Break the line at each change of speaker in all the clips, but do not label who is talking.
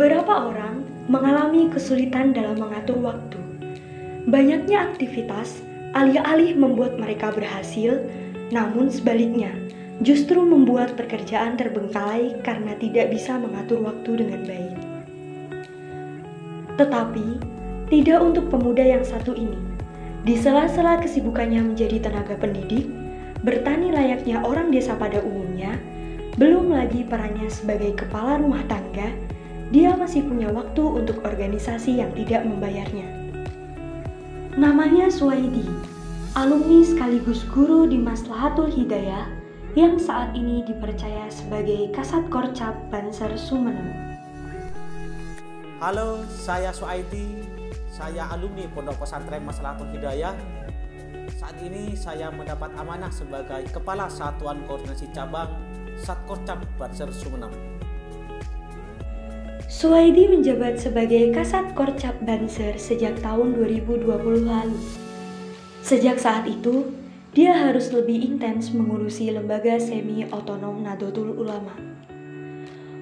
Beberapa orang mengalami kesulitan dalam mengatur waktu. Banyaknya aktivitas alih-alih membuat mereka berhasil, namun sebaliknya justru membuat pekerjaan terbengkalai karena tidak bisa mengatur waktu dengan baik. Tetapi tidak untuk pemuda yang satu ini. Di sela-sela kesibukannya menjadi tenaga pendidik, bertani layaknya orang desa pada umumnya, belum lagi perannya sebagai kepala rumah tangga, dia masih punya waktu untuk organisasi yang tidak membayarnya. Namanya Suwaidi, alumni sekaligus guru di Maslahatul Hidayah yang saat ini dipercaya sebagai Kasat Korcap Banser Sumeneb.
Halo, saya Suwaidi. Saya alumni Pondok Pesantren Maslahatul Hidayah. Saat ini saya mendapat amanah sebagai Kepala Satuan Koordinasi Cabang Satkorcap Banser Sumeneb.
Suwaidi menjabat sebagai Kasat Korcap Banser sejak tahun 2020 lalu. Sejak saat itu, dia harus lebih intens mengurusi lembaga semi-otonom Nahdlatul Ulama.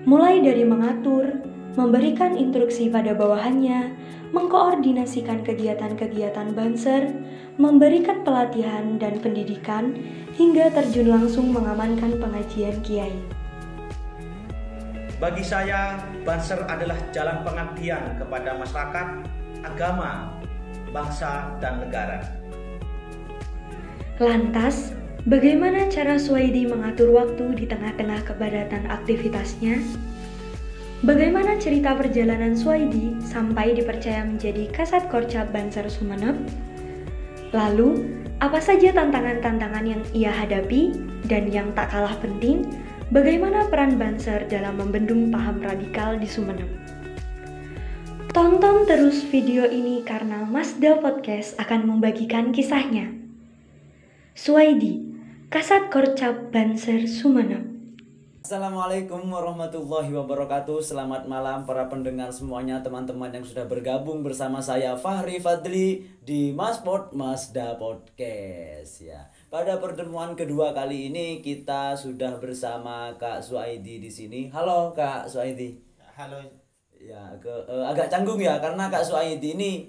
Mulai dari mengatur, memberikan instruksi pada bawahannya, mengkoordinasikan kegiatan-kegiatan Banser, memberikan pelatihan dan pendidikan, hingga terjun langsung mengamankan pengajian kiai.
Bagi saya, Banser adalah jalan pengabdian kepada masyarakat, agama, bangsa, dan negara.
Lantas, bagaimana cara Suwaidi mengatur waktu di tengah-tengah kepadatan aktivitasnya? Bagaimana cerita perjalanan Suwaidi sampai dipercaya menjadi Kasat Korcap Banser Sumeneb? Lalu, apa saja tantangan-tantangan yang ia hadapi dan yang tak kalah penting, bagaimana peran Banser dalam membendung paham radikal di Sumeneb? Tonton terus video ini karena Masda Podcast akan membagikan kisahnya. Suwaidi, Kasat Korcap Banser Sumeneb.
Assalamualaikum warahmatullahi wabarakatuh. Selamat malam para pendengar semuanya, teman-teman yang sudah bergabung bersama saya Fahri Fadli di Masda Podcast ya. Pada pertemuan kedua kali ini kita sudah bersama Kak Suwaidi di sini. Halo Kak Suwaidi.
Halo.
Ya, agak canggung ya karena Kak Suwaidi ini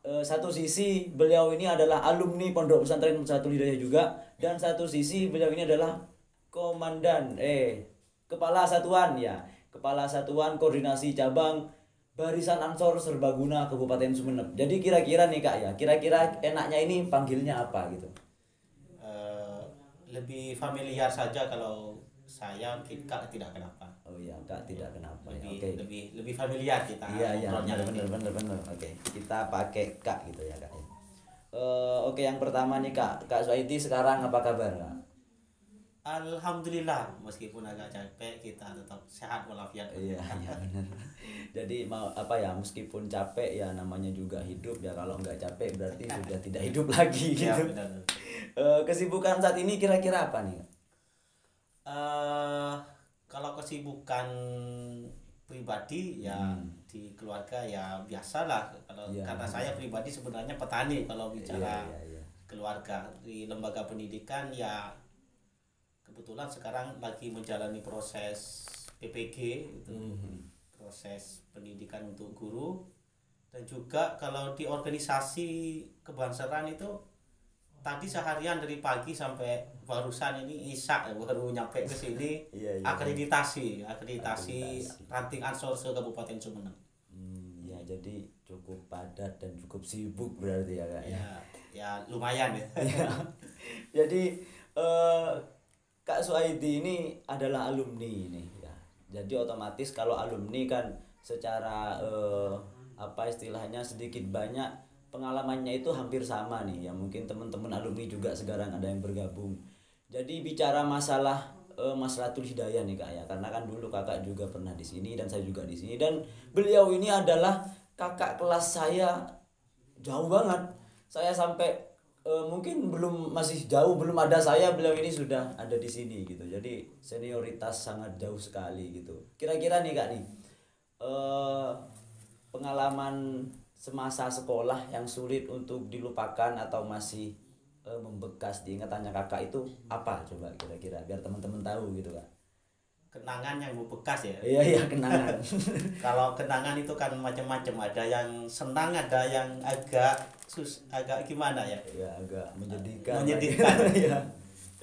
satu sisi beliau ini adalah alumni Pondok Pesantren Maslahatul Hidayah juga, dan satu sisi beliau ini adalah kepala satuan koordinasi cabang Barisan Ansor Serbaguna Kabupaten Sumeneb. Jadi kira-kira nih Kak ya, kira-kira enaknya ini panggilnya apa gitu?
Lebih familiar saja kalau saya Kak tidak kenapa.
Oh iya, Kak tidak kenapa.
Lebih, ya. Okay. lebih familiar kita.
Iya, benar. Oke. Kita pakai Kak gitu ya Kak. Oke, yang pertama nih Kak Suwaidi sekarang apa kabar Kak?
Alhamdulillah, meskipun agak capek kita tetap sehat walafiat.
Iya benar. Jadi meskipun capek ya namanya juga hidup ya, kalau nggak capek berarti sudah tidak hidup lagi gitu. Ya, benar. Kesibukan saat ini kira-kira apa nih?
Kalau kesibukan pribadi ya di keluarga ya biasalah. Karena saya pribadi sebenarnya petani, kalau bicara keluarga di lembaga pendidikan ya. Kebetulan sekarang lagi menjalani proses PPG itu, proses pendidikan untuk guru, dan juga kalau di organisasi kebanseran itu tadi seharian dari pagi sampai barusan ini Isak baru nyampe ke sini. akreditasi ranting Ansor se Kabupaten Sumeneb.
Ya jadi cukup padat dan cukup sibuk berarti ya Kak.
Ya lumayan ya.
Jadi Kak Suwaidi ini adalah alumni ini ya. Jadi otomatis kalau alumni kan secara istilahnya sedikit banyak pengalamannya itu hampir sama nih ya. Mungkin teman-teman alumni juga sekarang ada yang bergabung. Jadi bicara masalah Maslahatul Hidayah nih Kak ya. Karena kan dulu Kakak juga pernah di sini dan saya juga di sini, dan beliau ini adalah kakak kelas saya jauh banget. Saya sampai mungkin masih jauh, belum ada saya, beliau ini sudah ada di sini gitu. Jadi senioritas sangat jauh sekali gitu. Kira-kira nih Kak nih, pengalaman semasa sekolah yang sulit untuk dilupakan atau masih membekas di ingatannya Kakak itu apa coba kira-kira, biar teman-teman tahu gitu Kak.
kenangan yang membekas ya.
Iya kenangan.
Kalau kenangan itu kan macam-macam, ada yang senang, ada yang agak agak gimana ya?
Iya, agak menyedihkan.
Ya.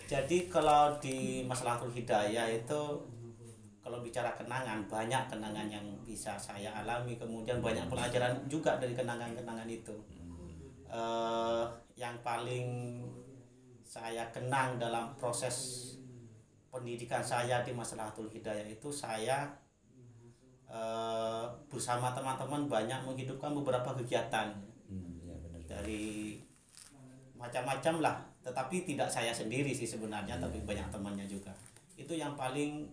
Jadi kalau di Maslahatul Hidayah itu kalau bicara kenangan, banyak kenangan yang bisa saya alami, kemudian banyak pelajaran juga dari kenangan-kenangan itu. Yang paling saya kenang dalam proses pendidikan saya di Maslahatul Hidayah itu saya bersama teman-teman banyak menghidupkan beberapa kegiatan dari macam-macam lah, tetapi tidak saya sendiri sih sebenarnya, tapi banyak temannya juga. Itu yang paling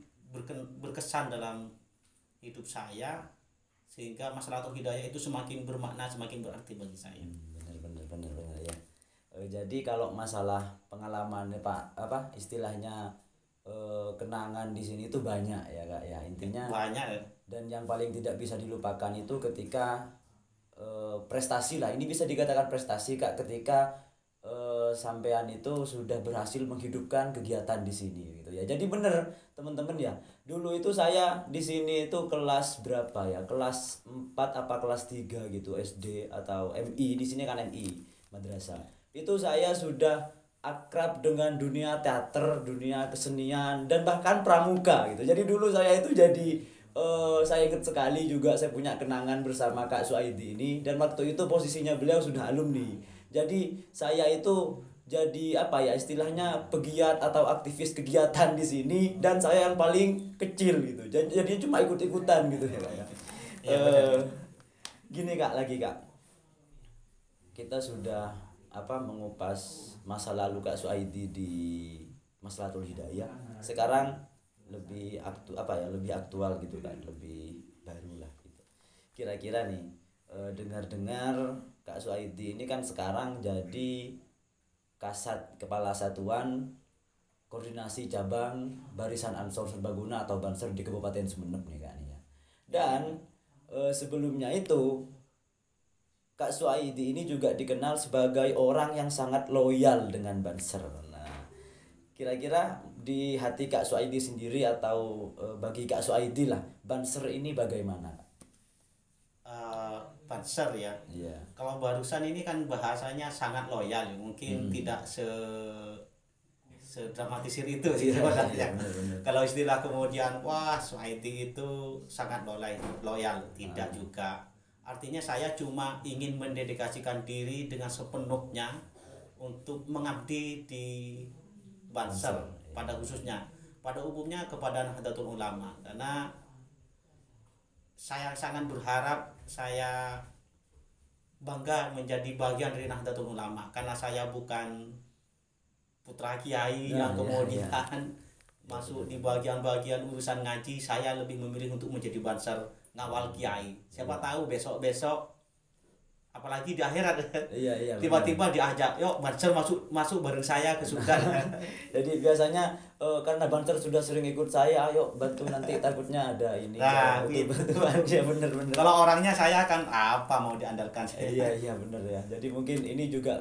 berkesan dalam hidup saya, sehingga Maslahatul Hidayah itu semakin bermakna, semakin berarti bagi saya.
Benar ya. Jadi kalau masalah pengalaman Pak, istilahnya kenangan di sini itu banyak ya Kak ya, intinya
banyak ya.
Dan yang paling tidak bisa dilupakan itu ketika prestasi lah, ini bisa dikatakan prestasi Kak, ketika sampean itu sudah berhasil menghidupkan kegiatan di sini gitu ya. Jadi bener teman-teman ya, dulu itu saya di sini itu kelas berapa ya, kelas 4 apa kelas 3 gitu SD atau MI, di sini kan MI madrasah. Itu saya sudah akrab dengan dunia teater, dunia kesenian, dan bahkan pramuka gitu. Jadi dulu saya itu saya ingat sekali juga, saya punya kenangan bersama Kak Suaidi ini, dan waktu itu posisinya beliau sudah alumni. Jadi saya itu jadi istilahnya pegiat atau aktivis kegiatan di sini, dan saya yang paling kecil gitu. Jadi cuma ikut-ikutan gitu ya Kak ya. Gini Kak, kita sudah mengupas masa lalu Kak Suaidi di Maslahatul Hidayah. Sekarang lebih aktual gitu kan, lebih baru lah gitu. Kira-kira nih dengar-dengar Kak Suaidi ini kan sekarang jadi Kasat, Kepala Satuan Koordinasi Cabang Barisan Ansor Serbaguna atau Banser di Kabupaten Sumeneb nih Kak ya. Dan sebelumnya itu Kak Suaidi ini juga dikenal sebagai orang yang sangat loyal dengan Banser. Nah, kira-kira di hati Kak Suaidi sendiri atau bagi Kak Suaidi lah, Banser ini bagaimana?
Banser ya.
Iya.
Kalau barusan ini kan bahasanya sangat loyal, mungkin tidak sedramatisir itu sih sebenarnya. Kalau istilah kemudian wah Suaidi itu sangat loyal, tidak juga. Artinya saya cuma ingin mendedikasikan diri dengan sepenuhnya untuk mengabdi di Banser pada khususnya, pada umumnya kepada Nahdlatul Ulama, karena saya sangat berharap saya bangga menjadi bagian dari Nahdlatul Ulama, karena saya bukan putra kiai yang kemudian masuk di bagian-bagian urusan ngaji. Saya lebih memilih untuk menjadi Banser, ngawal kiai. Siapa tahu besok-besok apalagi di akhirat tiba-tiba diajak, yuk Banser masuk bareng saya ke surga.
Jadi biasanya karena Banser sudah sering ikut saya, ayo bantu nanti takutnya ada ini.
Nah,
bantuan ya bener.
Kalau orangnya saya kan apa mau diandalkan saya.
Iya bener ya. Jadi mungkin ini juga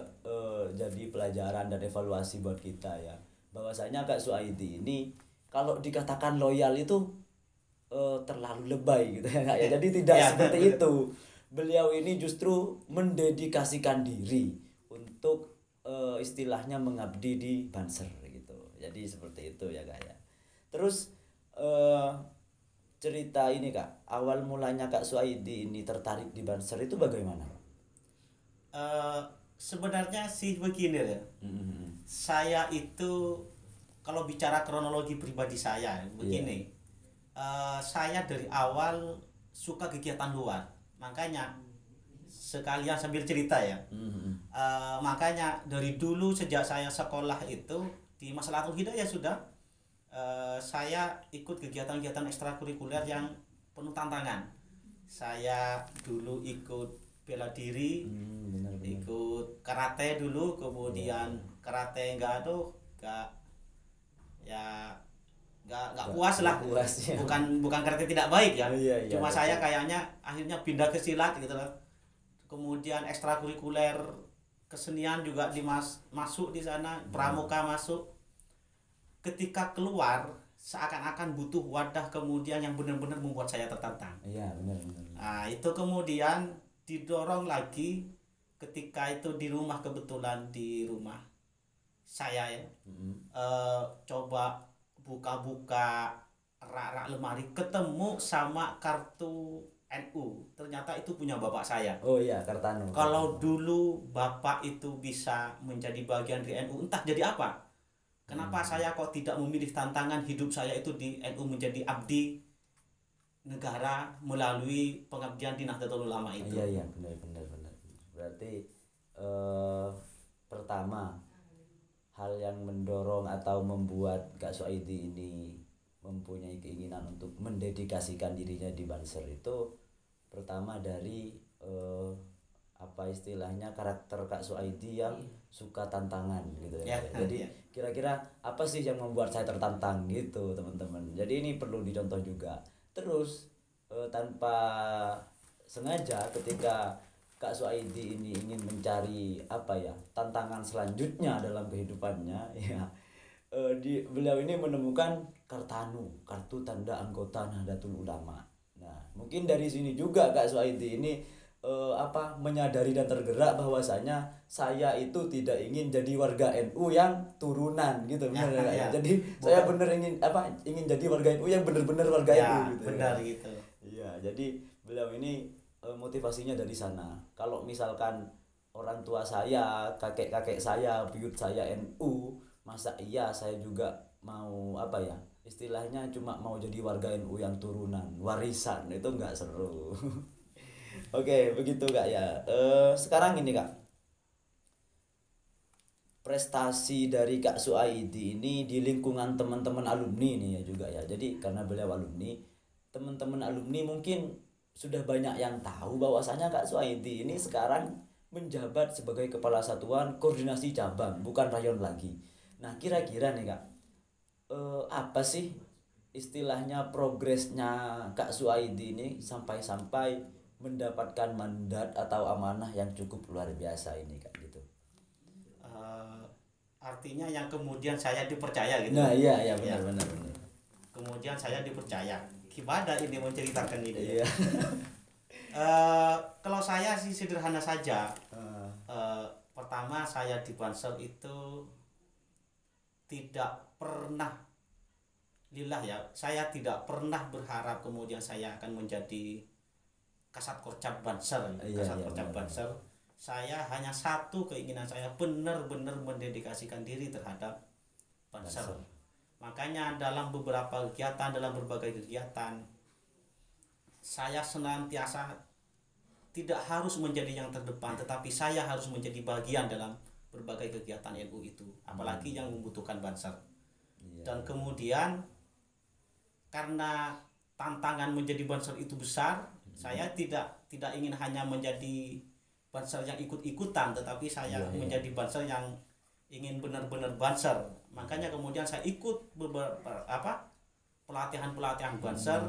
jadi pelajaran dan evaluasi buat kita ya. Bahwasanya Kak Suaidi ini kalau dikatakan loyal itu terlalu lebay gitu ya Kak ya. Jadi tidak seperti itu. Beliau ini justru mendedikasikan diri untuk istilahnya mengabdi di Banser gitu. Jadi seperti itu ya Kak ya. Terus cerita ini Kak, awal mulanya Kak Suaidi ini tertarik di Banser itu bagaimana?
Sebenarnya sih begini ya. Saya itu kalau bicara kronologi pribadi saya begini. Saya dari awal suka kegiatan luar. Makanya sekalian sambil cerita ya. Makanya dari dulu sejak saya sekolah itu di Maslahatul Hidayah sudah saya ikut kegiatan-kegiatan ekstrakurikuler yang penuh tantangan. Saya dulu ikut bela diri, ikut karate dulu, kemudian karate nggak puas lah. Bukan karate tidak baik ya. Cuma saya kayaknya akhirnya pindah ke silat gitu loh. Kemudian ekstrakurikuler kesenian juga masuk di sana, pramuka masuk. Ketika keluar seakan-akan butuh wadah kemudian yang benar-benar membuat saya tertantang.
Iya, benar.
Nah, itu kemudian didorong lagi ketika itu di rumah, kebetulan di rumah saya ya, coba buka-buka rak-rak lemari, ketemu sama kartu NU. Ternyata itu punya bapak saya.
Oh iya, Kartano.
Kalau dulu bapak itu bisa menjadi bagian di NU, entah jadi apa. Kenapa saya kok tidak memilih tantangan hidup saya itu di NU, menjadi abdi negara melalui pengabdian di Nahdlatul Ulama itu.
Iya, benar. Berarti pertama hal yang mendorong atau membuat Kak Suaidi ini mempunyai keinginan untuk mendedikasikan dirinya di Banser itu pertama dari apa istilahnya karakter Kak Suaidi yang suka tantangan gitu ya. Jadi kira-kira apa sih yang membuat saya tertantang gitu teman-teman. Jadi ini perlu dicontoh juga. Terus tanpa sengaja ketika Kak Suaidi ini ingin mencari apa ya tantangan selanjutnya dalam kehidupannya ya, beliau ini menemukan Kartanu, kartu tanda anggota Nahdlatul Ulama. Nah mungkin dari sini juga Kak Suaidi ini menyadari dan tergerak bahwasanya saya itu tidak ingin jadi warga NU yang turunan gitu, benar ya. Jadi saya benar ingin jadi warga NU yang benar-benar warga NU gitu.
Benar gitu.
Iya, jadi beliau ini motivasinya dari sana. Kalau misalkan orang tua saya, kakek-kakek saya, buyut saya NU, masa iya saya juga mau istilahnya cuma mau jadi warga NU yang turunan, warisan, itu enggak seru. Oke, begitu Kak ya. Sekarang ini Kak, prestasi dari Kak Suaidi ini di lingkungan teman-teman alumni ini ya juga ya. Jadi karena beliau alumni, teman-teman alumni mungkin sudah banyak yang tahu bahwasanya Kak Suaidi ini sekarang menjabat sebagai Kepala Satuan Koordinasi Cabang, bukan rayon lagi. Nah kira-kira nih Kak, apa sih istilahnya progresnya Kak Suaidi ini sampai mendapatkan mandat atau amanah yang cukup luar biasa ini Kak gitu.
Artinya yang kemudian saya dipercaya gitu.
Nah iya benar.
Kemudian saya dipercaya. Gimana ini menceritakan ini?
Iya.
Kalau saya sih sederhana saja. Pertama saya di Banser itu tidak pernah saya tidak pernah berharap kemudian saya akan menjadi Kasat Korcap Banser. Banser. Saya hanya satu keinginan saya, benar-benar mendedikasikan diri terhadap Banser. Makanya dalam beberapa kegiatan, dalam berbagai kegiatan, saya senantiasa tidak harus menjadi yang terdepan, tetapi saya harus menjadi bagian dalam berbagai kegiatan NU itu, apalagi yang membutuhkan Banser. Dan kemudian karena tantangan menjadi Banser itu besar, saya tidak ingin hanya menjadi Banser yang ikut-ikutan, tetapi saya menjadi Banser yang ingin benar-benar Banser. Makanya kemudian saya ikut beberapa pelatihan Banser,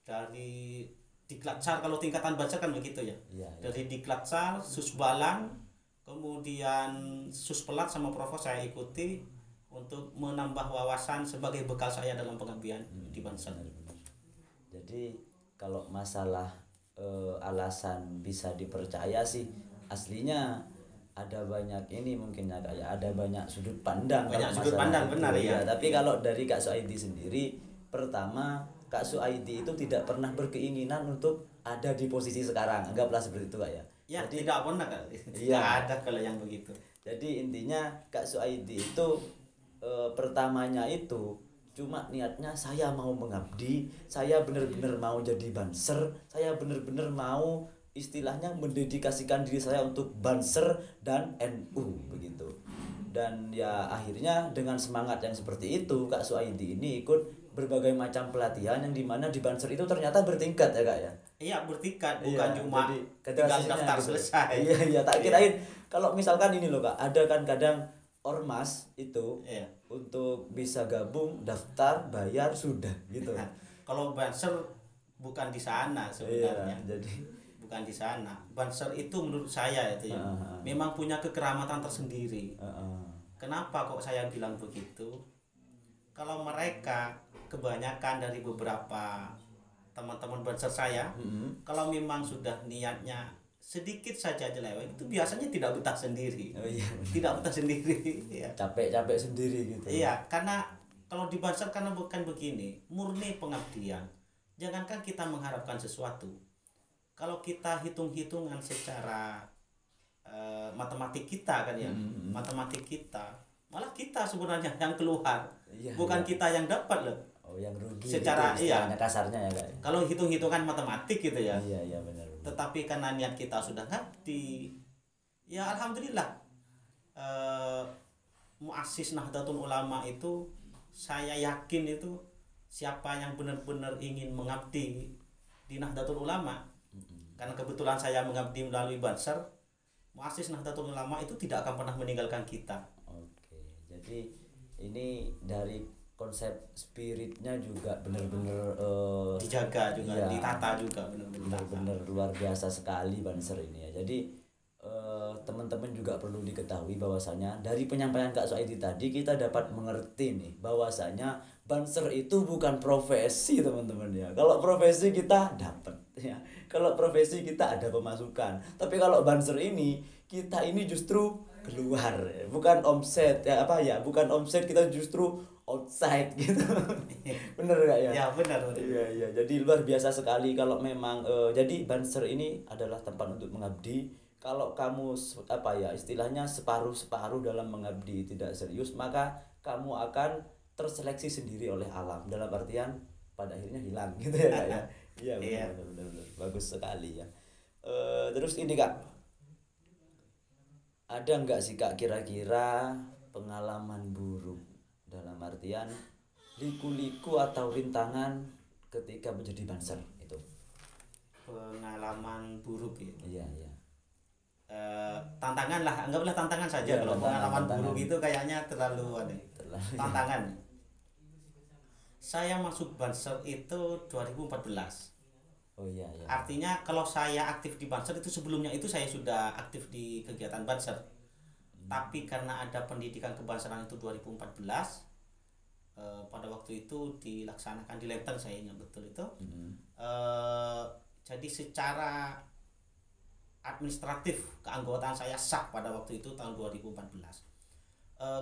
dari Diklatsar, kalau tingkatan Banser kan begitu ya. Dari Diklatsar, Susbalang, kemudian Suspelat sama Provos saya ikuti untuk menambah wawasan sebagai bekal saya dalam pengabdian di Banser.
Jadi kalau masalah alasan bisa dipercaya sih aslinya ada banyak ini mungkin ada banyak sudut pandang.
Benar ya.
Tapi kalau dari Kak Suaidi sendiri, pertama Kak Suaidi itu tidak pernah berkeinginan untuk ada di posisi sekarang, anggaplah seperti itu Kak ya.
Ya jadi, tidak pernah Kak. Tidak ada kalau yang begitu.
Jadi intinya Kak Suaidi itu pertamanya itu cuma niatnya saya mau mengabdi, saya benar-benar mau jadi Banser, saya benar-benar mau istilahnya mendedikasikan diri saya untuk Banser dan NU begitu. Dan ya akhirnya dengan semangat yang seperti itu Kak Suaidi ini ikut berbagai macam pelatihan yang dimana di Banser itu ternyata bertingkat ya Kak ya.
Iya bertingkat, bukan cuma tinggal daftar
gitu.
Selesai.
Iya tak kirain kalau misalkan ini loh Kak, ada kan kadang ormas itu untuk bisa gabung daftar bayar sudah gitu.
Kalau Banser bukan di sana sebenarnya.
Jadi
bukan di sana. Banser itu menurut saya itu ya memang punya kekeramatan tersendiri. Kenapa kok saya bilang begitu? kalau mereka kebanyakan dari beberapa teman-teman banser saya, kalau memang sudah niatnya sedikit saja nyeleweng, itu biasanya tidak betah sendiri.
Oh iya.
Tidak betah sendiri. Ya.
Capek-capek sendiri gitu.
Iya, karena kalau di banser karena bukan begini, murni pengabdian. Jangankan kita mengharapkan sesuatu, kalau kita hitung-hitungan secara matematik kita kan ya, matematik kita, malah kita sebenarnya yang keluar, bukan kita yang dapat loh.
Oh, yang rugi.
Secara
gitu,
iya.
Kasarnya ya Kak.
Kalau hitung-hitungan matematik gitu ya.
Iya benar.
Tetapi karena niat kita sudah ngabdi, ya alhamdulillah. Muassis Nahdlatul Ulama itu, saya yakin itu siapa yang benar-benar ingin mengabdi di Nahdlatul Ulama, karena kebetulan saya mengabdi melalui banser, Muassis Nahdlatul Ulama itu tidak akan pernah meninggalkan kita.
Oke, jadi ini dari konsep spiritnya juga benar-benar
dijaga juga,
iya,
ditata juga
benar-benar luar biasa sekali banser ini ya. Jadi teman-teman juga perlu diketahui bahwasanya dari penyampaian Kak Suaidi tadi kita dapat mengerti nih bahwasanya banser itu bukan profesi teman-teman ya. Kalau profesi kita dapat ya, kalau profesi kita ada pemasukan, tapi kalau banser ini kita ini justru keluar, bukan omset ya, bukan omset, kita justru outside gitu. Bener gak ya?
Ya benar.
Iya. Jadi luar biasa sekali kalau memang jadi banser ini adalah tempat untuk mengabdi. Kalau kamu istilahnya separuh dalam mengabdi, tidak serius, maka kamu akan terseleksi sendiri oleh alam. Dalam artian pada akhirnya hilang gitu ya Kak ya. Iya benar. Bagus sekali ya. Terus ini Kak, ada nggak sih Kak kira-kira pengalaman buruk, dalam artian liku-liku atau rintangan ketika menjadi banser itu?
Pengalaman buruk ya.
Iya.
Tantangan lah, anggaplah tantangan saja. Kalau pengalaman buruk itu kayaknya terlalu tantangan. Saya masuk banser itu 2014.
Oh iya.
Artinya kalau saya aktif di banser itu sebelumnya itu saya sudah aktif di kegiatan banser. Tapi karena ada pendidikan kebanseran itu 2014, pada waktu itu dilaksanakan di Lenteng, saya ingat betul itu. Jadi secara administratif keanggotaan saya sah pada waktu itu tahun 2014.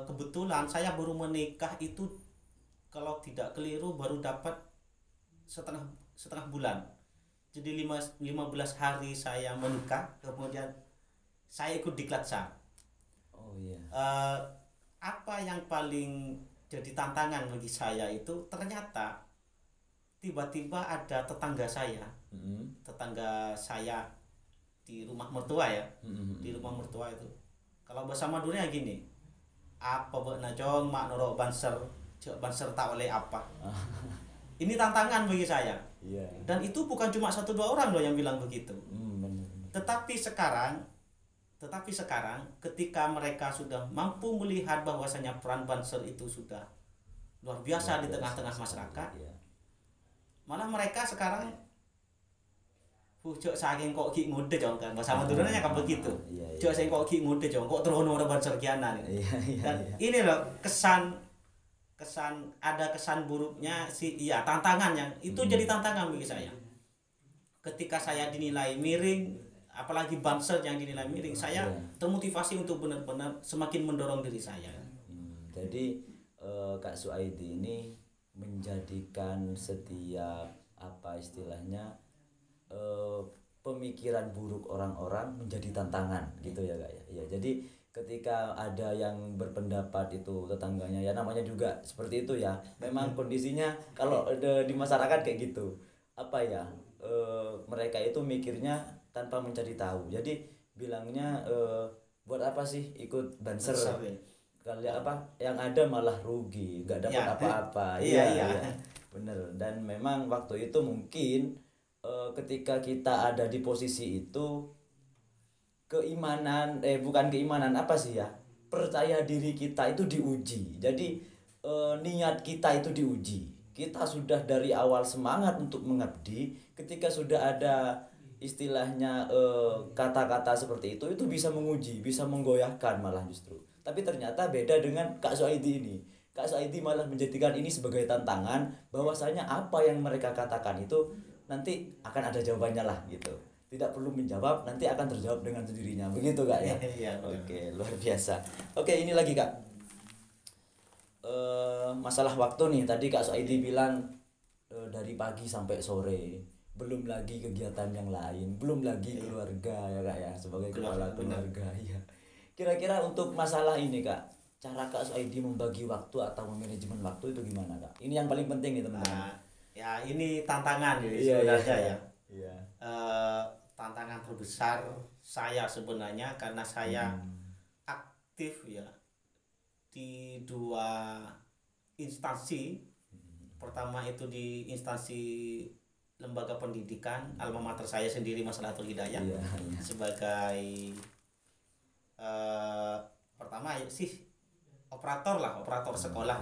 Kebetulan saya baru menikah itu, kalau tidak keliru baru dapat setengah bulan. Jadi 15 hari saya menikah, kemudian saya ikut diklat sah.
Oh iya.
Apa yang paling jadi tantangan bagi saya itu, ternyata tiba-tiba ada tetangga saya di rumah mertua ya, di rumah mertua itu. Kalau bahasa Maduranya gini, apa buat najong mak norok banser tak oleh apa. Ini tantangan bagi saya.
Iya.
Dan itu bukan cuma 1-2 orang loh yang bilang begitu.
Benar.
Tetapi sekarang ketika mereka sudah mampu melihat bahwasanya peran banser itu sudah luar biasa di tengah-tengah masyarakat, malah mereka sekarang jok saking kok ki ngode jong kan, bahasa Maduranya kan begitu. Jok saking kok ki ngode jong kok terus ora banser kianan. Dan ini loh kesan buruknya tantangan yang itu jadi tantangan bagi saya. Ketika saya dinilai miring, apalagi banser yang dinilai miring, saya termotivasi untuk benar-benar semakin mendorong diri saya.
Jadi Kak Suaidi ini menjadikan setiap istilahnya pemikiran buruk orang-orang menjadi tantangan gitu ya Kak ya. Ya, jadi ketika ada yang berpendapat itu tetangganya, ya namanya juga seperti itu ya. Memang kondisinya kalau di masyarakat kayak gitu. Mereka itu mikirnya tanpa mencari tahu. Jadi bilangnya buat apa sih ikut banser? Kalian yang ada malah rugi, nggak dapat apa-apa. Iya. Bener. Dan memang waktu itu mungkin ketika kita ada di posisi itu, percaya diri kita itu diuji. Jadi niat kita itu diuji. Kita sudah dari awal semangat untuk mengabdi, ketika sudah ada istilahnya kata-kata seperti itu bisa menguji, bisa menggoyahkan malah justru. Tapi ternyata beda dengan Kak Suaidi ini. Kak Suaidi malah menjadikan ini sebagai tantangan, bahwasanya apa yang mereka katakan itu nanti akan ada jawabannya lah gitu. Tidak perlu menjawab, nanti akan terjawab dengan sendirinya. Begitu Kak ya?
Iya,
Oke, luar biasa. Oke, ini lagi Kak. Masalah waktu nih, tadi Kak Suaidi bilang dari pagi sampai sore, belum lagi kegiatan yang lain, belum lagi keluarga ya Kak ya, sebagai kepala keluarga ya. Kira-kira untuk masalah ini Kak, cara Kak Suaidi membagi waktu atau memanajemen waktu itu gimana Kak? Ini yang paling penting nih teman-teman.
Ya ini tantangan
Iya,
sebenarnya
iya.
ya.
Iya.
Tantangan terbesar saya sebenarnya karena saya aktif ya di dua instansi. Pertama itu di instansi lembaga pendidikan alma mater saya sendiri Maslahatul Hidayah,
Iya.
sebagai pertama sih operator sekolah.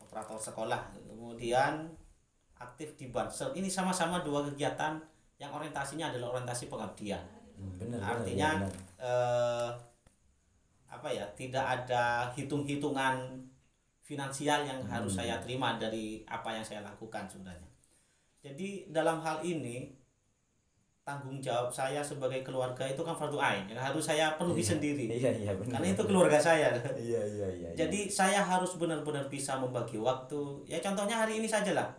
Operator sekolah. Kemudian aktif di Banser. Ini sama-sama dua kegiatan yang orientasinya adalah orientasi pengabdian. Artinya tidak ada hitung-hitungan finansial yang harus saya terima dari apa yang saya lakukan sebenarnya. Jadi dalam hal ini tanggung jawab saya sebagai keluarga itu kan fardu ain yang harus saya penuhi sendiri.
Iya, benar.
Karena itu keluarga saya.
Iya.
Jadi saya harus benar-benar bisa membagi waktu. Ya contohnya hari ini saja lah.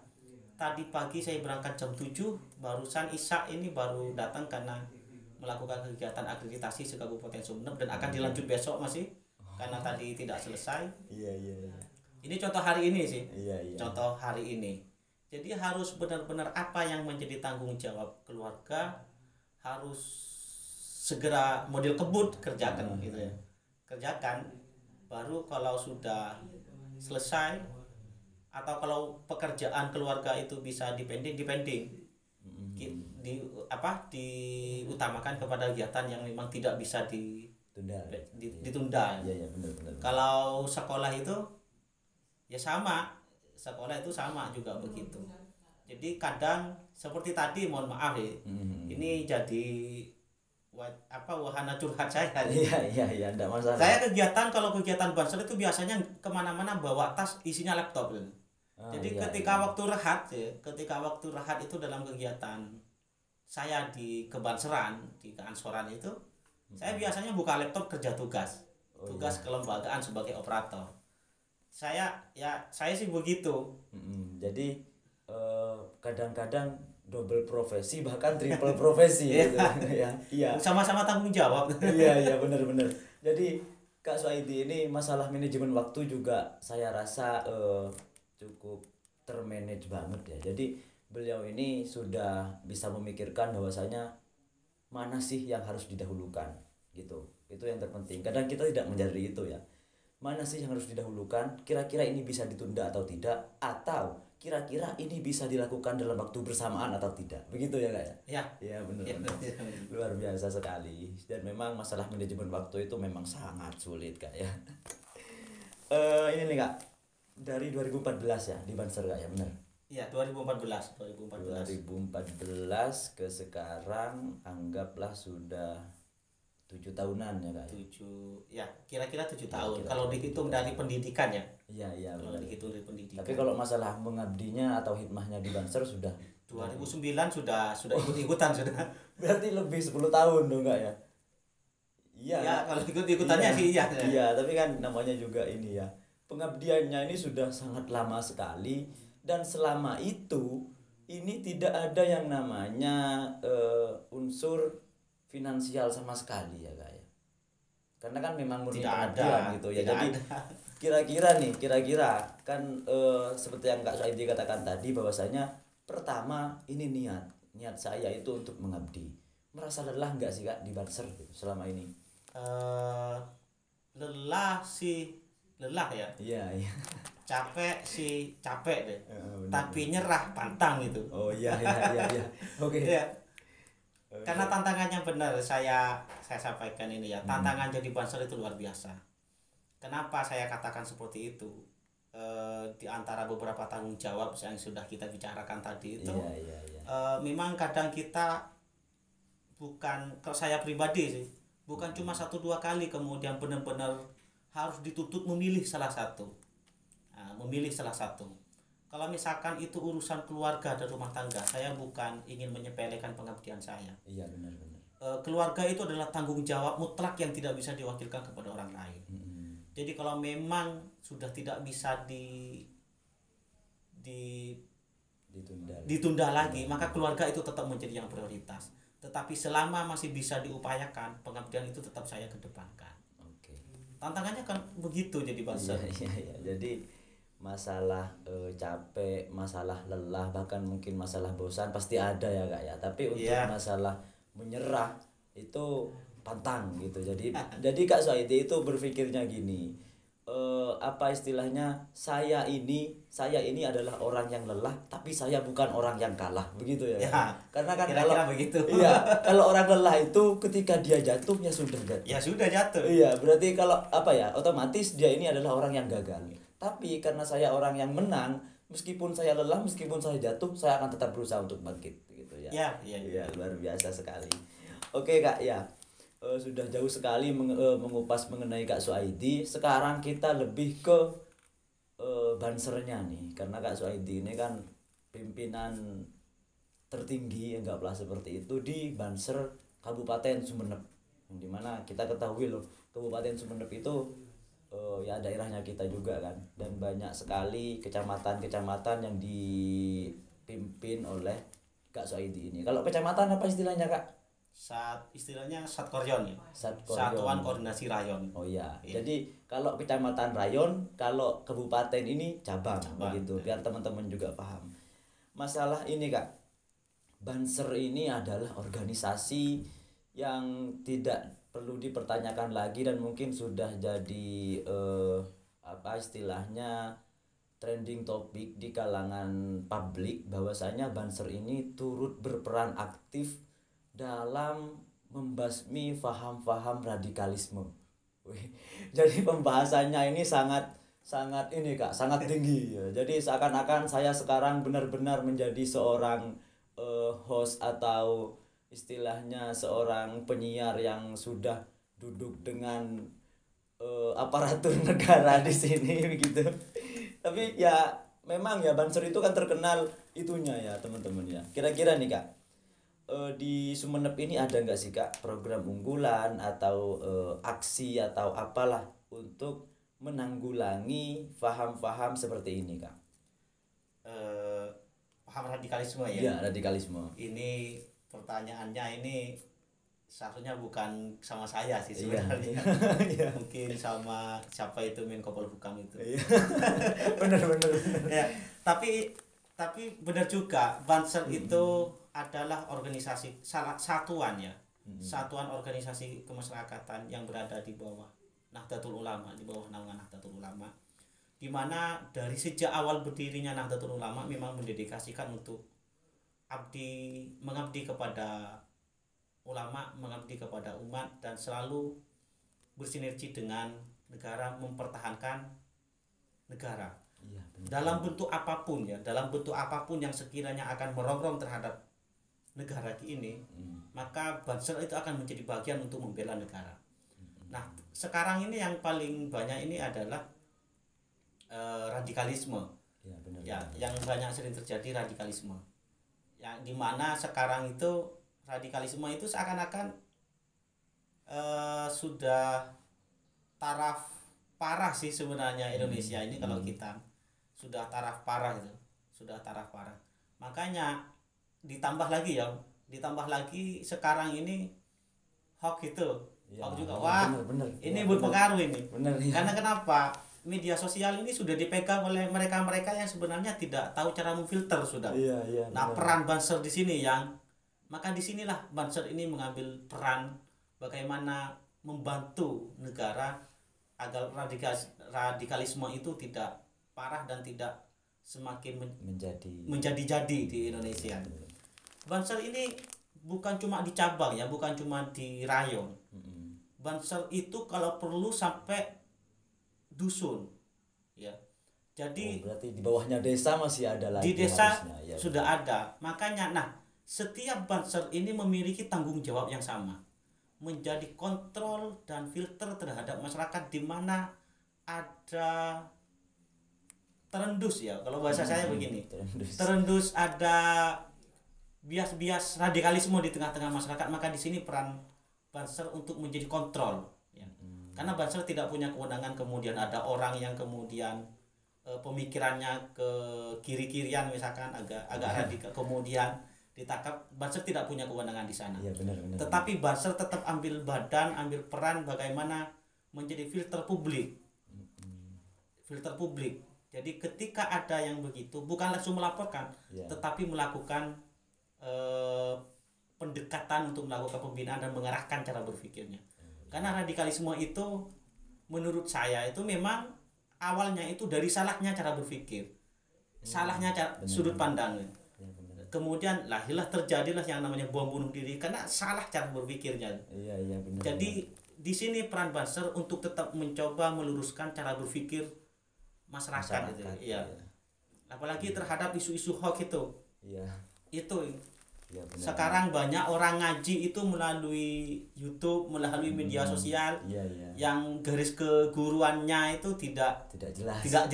Tadi pagi saya berangkat jam 7, barusan Isya ini baru datang karena melakukan kegiatan akreditasi se-Kabupaten Sumeneb dan akan dilanjut besok masih karena tadi tidak selesai.
Iya.
Ini contoh hari ini sih.
Iya.
Contoh hari ini. Jadi harus benar-benar apa yang menjadi tanggung jawab keluarga harus segera model kebut kerjakan gitu ya. Kerjakan, baru kalau sudah selesai atau kalau pekerjaan keluarga itu bisa dipending diutamakan kepada kegiatan yang memang tidak bisa ditunda.
Iya, benar.
Kalau sekolah itu ya sama, sekolah itu sama juga begitu. Jadi kadang seperti tadi, mohon maaf ya, ini jadi wahana curhat saya.
Iya, enggak masalah.
Saya kalau kegiatan Banser itu biasanya kemana-mana bawa tas isinya laptop. Jadi ketika waktu rehat itu dalam kegiatan saya di kebanseran, di keansoran itu, saya biasanya buka laptop kerja tugas kelembagaan sebagai operator. Saya sih begitu.
Jadi kadang-kadang double profesi bahkan triple profesi gitu. Iya.
Sama-sama tanggung jawab.
Iya, benar. Jadi Kak Suaidi ini masalah manajemen waktu juga saya rasa cukup termanage banget ya. Jadi beliau ini sudah bisa memikirkan bahwasanya mana sih yang harus didahulukan gitu. Itu yang terpenting. Kadang kita tidak mencari itu ya. Mana sih yang harus didahulukan? Kira-kira ini bisa ditunda atau tidak? Atau kira-kira ini bisa dilakukan dalam waktu bersamaan atau tidak? Begitu ya Kak ya? Iya, benar. Luar biasa sekali. Dan memang masalah manajemen waktu itu memang sangat sulit Kak ya. Ini nih Kak, dari 2014 ya di Banser Kak ya, benar?
Iya, 2014
ke sekarang anggaplah sudah 7 tahunan ya Kak.
Kira-kira 7 tahun kalau dihitung dari pendidikan ya.
Iya,
kalau dihitung dari pendidikan.
Tapi kalau masalah mengabdinya atau hikmahnya di Banser sudah
2009 sudah ikut-ikutan sudah.
Berarti lebih 10 tahun dong Kak ya. Iya.
Ya, kalau ikut-ikutannya sih iya.
Iya, tapi kan namanya juga ini ya. Pengabdiannya ini sudah sangat lama sekali, dan selama itu ini tidak ada yang namanya unsur finansial sama sekali ya Kak ya. Karena kan memang murni pengabdian gitu ya. Jadi kira-kira kan seperti yang Kak Suaidi katakan tadi, bahwasanya pertama ini niat saya itu untuk mengabdi. Merasa lelah enggak sih Kak di Banser gitu selama ini?
Lelah ya.
Iya.
Capek deh. Tapi nyerah pantang itu.
Oh iya. Oke.
Iya. Karena tantangannya benar, saya sampaikan ini ya. Tantangan jadi Banser itu luar biasa. Kenapa saya katakan seperti itu? Di antara beberapa tanggung jawab yang sudah kita bicarakan tadi itu, memang kadang kita kalau saya pribadi sih, bukan cuma 1-2 kali kemudian benar-benar harus dituntut memilih salah satu. Nah, memilih salah satu. Kalau misalkan itu urusan keluarga dan rumah tangga, saya bukan ingin menyepelekan pengabdian saya.
Iya, benar-benar.
Keluarga itu adalah tanggung jawab mutlak yang tidak bisa diwakilkan kepada orang lain. Jadi kalau memang sudah tidak bisa ditunda lagi, maka keluarga itu tetap menjadi yang prioritas. Tetapi selama masih bisa diupayakan, pengabdian itu tetap saya kedepankan.
Oke.
Tantangannya kan begitu jadi Banser.
Iya. Jadi masalah capek, masalah lelah, bahkan mungkin masalah bosan pasti ada ya Kak ya. Tapi untuk masalah menyerah itu pantang gitu. Jadi Kak Suhaidi itu berpikirnya gini, apa istilahnya, saya ini adalah orang yang lelah, tapi saya bukan orang yang kalah, begitu ya. Karena kan
kira-kira begitu.
Iya, kalau orang lelah itu ketika dia jatuh ya sudah jatuh.
Ya sudah jatuh.
Iya, berarti kalau otomatis dia ini adalah orang yang gagal. Tapi karena saya orang yang menang, meskipun saya lelah, meskipun saya jatuh, saya akan tetap berusaha untuk bangkit gitu ya. Iya, luar biasa sekali. Oke Kak, ya. Sudah jauh sekali mengupas mengenai Kak Suhaidi. Sekarang kita lebih ke Bansernya nih, karena Kak Suhaidi ini kan pimpinan tertinggi, anggaplah seperti itu, di Banser Kabupaten Sumeneb, yang dimana kita ketahui loh, Kabupaten Sumeneb itu ya daerahnya kita juga kan, dan banyak sekali kecamatan-kecamatan yang dipimpin oleh Kak Suhaidi ini. Kalau kecamatan apa istilahnya Kak?
Istilahnya Satkoryon ya.
Satuan
Koordinasi Rayon.
Oh iya. Jadi kalau kecamatan rayon, kalau kabupaten ini cabang begitu, biar teman-teman juga paham. Masalah ini Kak, Banser ini adalah organisasi yang tidak perlu dipertanyakan lagi dan mungkin sudah jadi istilahnya trending topik di kalangan publik, bahwasanya Banser ini turut berperan aktif dalam membasmi faham-faham radikalisme. Jadi pembahasannya ini sangat ini Kak, sangat tinggi ya. Jadi seakan-akan saya sekarang benar-benar menjadi seorang host atau istilahnya seorang penyiar yang sudah duduk dengan aparatur negara di sini begitu. Tapi ya memang ya Banser itu kan terkenal itunya ya teman-teman ya. Kira-kira nih Kak, di Sumeneb ini ada nggak sih Kak program unggulan atau aksi atau apalah untuk menanggulangi faham-faham seperti ini Kak?
Paham radikalisme ya?
Iya, radikalisme.
Ini pertanyaannya ini seharusnya bukan sama saya sih sebenarnya.
Iya.
Mungkin sama siapa itu Menko Polhukam itu.
Iya. bener.
Ya, tapi benar juga Banser itu adalah organisasi satuan ya. Satuan organisasi kemasyarakatan yang berada di bawah Nahdlatul Ulama, di bawah naungan Nahdlatul Ulama. Di mana dari sejak awal berdirinya Nahdlatul Ulama memang mendedikasikan untuk mengabdi kepada ulama, mengabdi kepada umat, dan selalu bersinergi dengan negara, mempertahankan negara.
Iya,
dalam bentuk apapun ya, dalam bentuk apapun yang sekiranya akan merongrong terhadap negara ini, maka Banser itu akan menjadi bagian untuk membela negara. Nah, sekarang ini yang paling banyak ini adalah radikalisme.
Ya, benar.
Ya, yang banyak sering terjadi radikalisme. Yang dimana sekarang itu radikalisme itu seakan-akan sudah taraf parah sih sebenarnya Indonesia ini. Kalau kita sudah taraf parah itu, sudah taraf parah. Makanya ditambah lagi sekarang ini hoax itu, hoax juga. Wah, bener, ini berpengaruh ini.
Bener, ya.
Karena kenapa? Media sosial ini sudah dipegang oleh mereka-mereka yang sebenarnya tidak tahu cara memfilter sudah.
Iya,
nah, peran Banser di sini maka disinilah Banser ini mengambil peran bagaimana membantu negara agar radikalisme itu tidak parah dan tidak semakin menjadi di Indonesia. Banser ini bukan cuma di cabang ya, bukan cuma di rayon. Banser itu kalau perlu sampai dusun ya. Jadi
berarti di bawahnya desa masih ada lagi.
Di desa
ya,
sudah ada. Makanya setiap Banser ini memiliki tanggung jawab yang sama, menjadi kontrol dan filter terhadap masyarakat, di mana ada terendus ya, kalau bahasa saya begini, terendus ada bias-bias radikalisme di tengah-tengah masyarakat, maka di sini peran Banser untuk menjadi kontrol ya. Karena Banser tidak punya kewenangan kemudian ada orang yang kemudian pemikirannya ke kiri-kirian misalkan agak radikal kemudian ditangkap. Banser tidak punya kewenangan di sana.
Ya, benar.
Tetapi Banser tetap ambil peran bagaimana menjadi filter publik. Filter publik. Jadi ketika ada yang begitu bukan langsung melaporkan, tetapi melakukan pendekatan untuk melakukan pembinaan dan mengarahkan cara berpikirnya. Karena radikalisme itu menurut saya itu memang awalnya itu dari salahnya cara berpikir, salahnya sudut pandang. Kemudian lahirlah terjadilah yang namanya bom bunuh diri karena salah cara berpikirnya.
Benar.
Jadi di sini peran Banser untuk tetap mencoba meluruskan cara berpikir masyarakat. Iya. Apalagi terhadap isu-isu hoax itu. Iya. Itu. Ya, sekarang banyak orang ngaji itu melalui YouTube, melalui media sosial, yang garis keguruannya itu tidak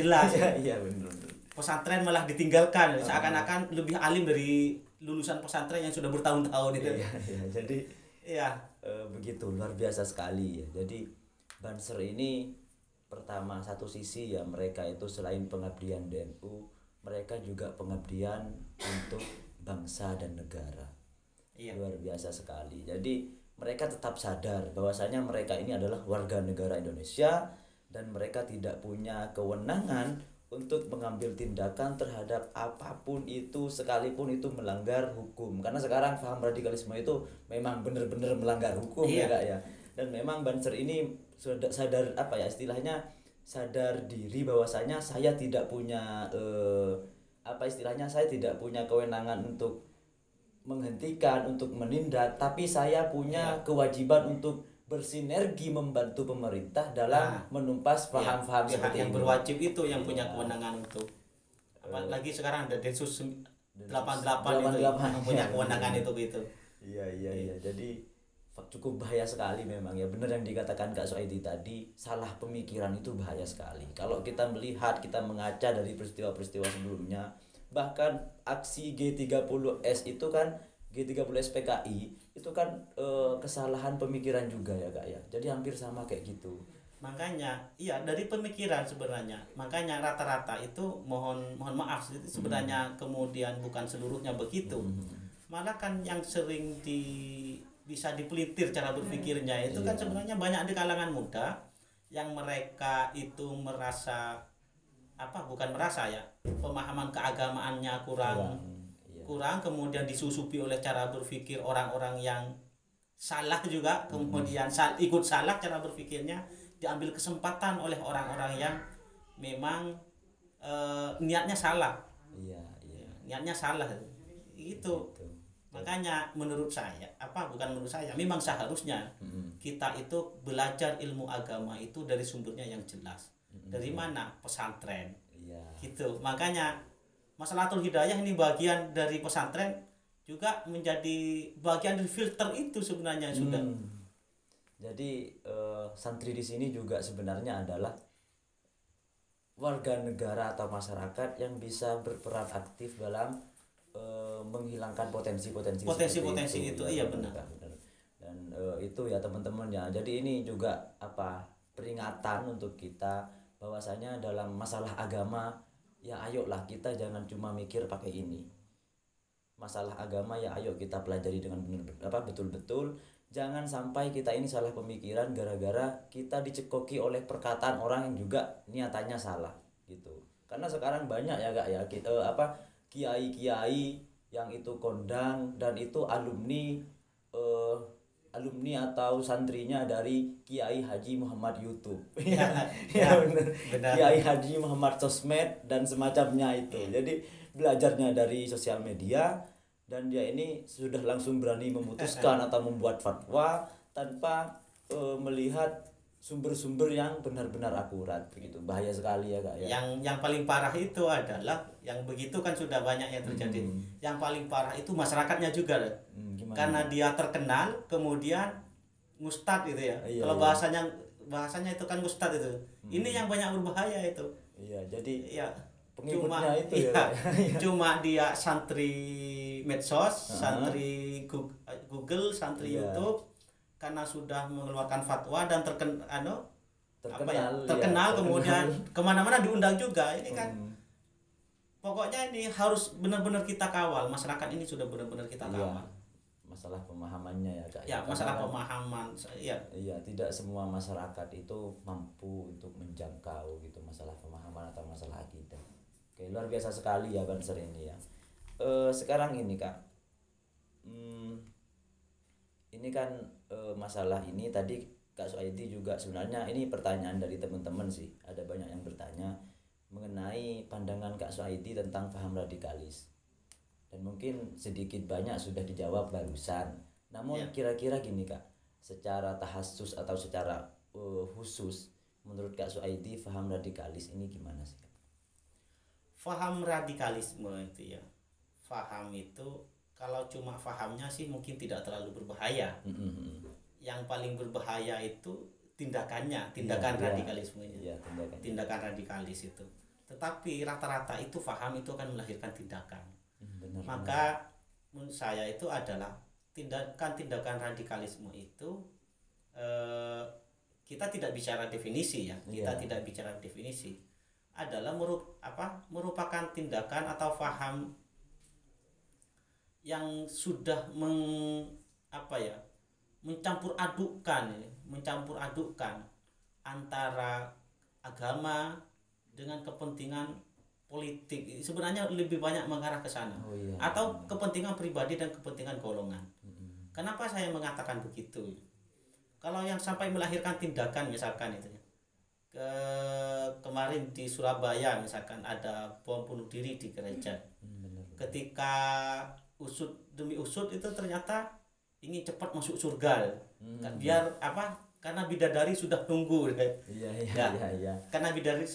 jelas. Iya, benar. Pesantren malah ditinggalkan, seakan-akan lebih alim dari lulusan pesantren yang sudah bertahun-tahun itu.
Jadi begitu luar biasa sekali ya. Jadi Banser ini pertama satu sisi ya mereka itu selain pengabdian DNU, mereka juga pengabdian untuk bangsa dan negara. Luar biasa sekali. Jadi mereka tetap sadar bahwasanya mereka ini adalah warga negara Indonesia dan mereka tidak punya kewenangan untuk mengambil tindakan terhadap apapun itu sekalipun itu melanggar hukum. Karena sekarang paham radikalisme itu memang benar-benar melanggar hukum ya Kak ya. Dan memang Banser ini sudah sadar istilahnya sadar diri bahwasanya saya tidak punya saya tidak punya kewenangan untuk menghentikan, untuk menindak, tapi saya punya kewajiban untuk bersinergi membantu pemerintah dalam menumpas paham-paham seperti
yang berwajib itu yang punya kewenangan untuk apalagi sekarang ada Densus 88 itu yang punya kewenangan itu gitu.
Iya. Jadi cukup bahaya sekali memang ya, benar yang dikatakan Kak Soedi tadi, salah pemikiran itu bahaya sekali. Kalau kita melihat, kita mengaca dari peristiwa-peristiwa sebelumnya, bahkan aksi G30S itu kan G30S PKI itu kan kesalahan pemikiran juga ya Kak ya. Jadi hampir sama kayak gitu.
Makanya dari pemikiran sebenarnya. Makanya rata-rata itu mohon maaf itu sebenarnya kemudian bukan seluruhnya begitu. Malah kan yang sering bisa dipelintir cara berpikirnya itu kan sebenarnya banyak di kalangan muda yang mereka itu merasa pemahaman keagamaannya kurang kemudian disusupi oleh cara berpikir orang-orang yang salah juga kemudian ikut salah cara berpikirnya, diambil kesempatan oleh orang-orang yang memang niatnya salah. Niatnya salah itu. Makanya memang seharusnya kita itu belajar ilmu agama itu dari sumbernya yang jelas. Dari mana? Pesantren. Gitu. Makanya Maslahatul Hidayah ini bagian dari pesantren juga menjadi bagian dari filter itu sebenarnya sudah.
Jadi santri di sini juga sebenarnya adalah warga negara atau masyarakat yang bisa berperan aktif dalam menghilangkan potensi-potensi
itu. Iya benar.
Dan itu ya teman-teman ya. Jadi ini juga peringatan untuk kita bahwasanya dalam masalah agama ya ayolah kita jangan cuma mikir pakai ini. Masalah agama ya ayo kita pelajari dengan betul-betul. Jangan sampai kita ini salah pemikiran gara-gara kita dicekoki oleh perkataan orang yang juga niatannya salah gitu. Karena sekarang banyak ya Kak ya kiai-kiai yang itu kondang dan itu alumni atau santrinya dari Kiai Haji Muhammad YouTube. Benar. Kiai Haji Muhammad Sosmed dan semacamnya itu. Jadi belajarnya dari sosial media dan dia ini sudah langsung berani memutuskan atau membuat fatwa tanpa melihat sumber-sumber yang benar-benar akurat begitu. Bahaya sekali ya Kak ya.
Yang paling parah itu adalah yang begitu kan sudah banyak yang terjadi. Yang paling parah itu masyarakatnya juga karena dia terkenal kemudian ngustad itu ya. Kalau bahasanya itu kan ngustad itu. Ini yang banyak berbahaya itu.
Jadi pengikutnya itu
iya,
ya.
cuma dia santri medsos, santri Google, santri YouTube, karena sudah mengeluarkan fatwa dan terkenal kemudian kemana-mana diundang juga. Ini kan pokoknya ini harus benar-benar kita kawal, masyarakat ini sudah benar-benar kita kawal.
Masalah pemahamannya ya Kak.
Ya, masalah pemahaman.
Iya, tidak semua masyarakat itu mampu untuk menjangkau gitu masalah pemahaman atau masalah akidah. Oke, luar biasa sekali ya Banser ini ya. Sekarang ini Kak, ini kan masalah ini tadi Kak Suaidi juga sebenarnya ini pertanyaan dari teman-teman sih. Ada banyak yang bertanya mengenai pandangan Kak Suaidi tentang paham radikalis. Dan mungkin sedikit banyak sudah dijawab barusan. Namun kira-kira gini Kak, secara tahasus atau secara khusus menurut Kak Suaidi paham radikalis ini gimana sih Kak?
Faham radikalisme itu ya, faham itu kalau cuma fahamnya sih mungkin tidak terlalu berbahaya. Yang paling berbahaya itu tindakannya, radikalismenya, tindakan radikalis itu. Tetapi rata-rata itu faham itu akan melahirkan tindakan. Maka menurut saya itu adalah tindakan radikalisme itu kita tidak bicara definisi ya, kita tidak bicara definisi, adalah merupakan tindakan atau faham yang sudah mencampur adukkan antara agama dengan kepentingan politik. Sebenarnya lebih banyak mengarah ke sana. Atau kepentingan pribadi dan kepentingan golongan. Kenapa saya mengatakan begitu? Kalau yang sampai melahirkan tindakan misalkan itu ya, kemarin di Surabaya misalkan ada bom bunuh diri di gereja. Ketika usut demi usut itu ternyata ingin cepat masuk surga. Biar karena bidadari sudah tunggu. Karena bidadari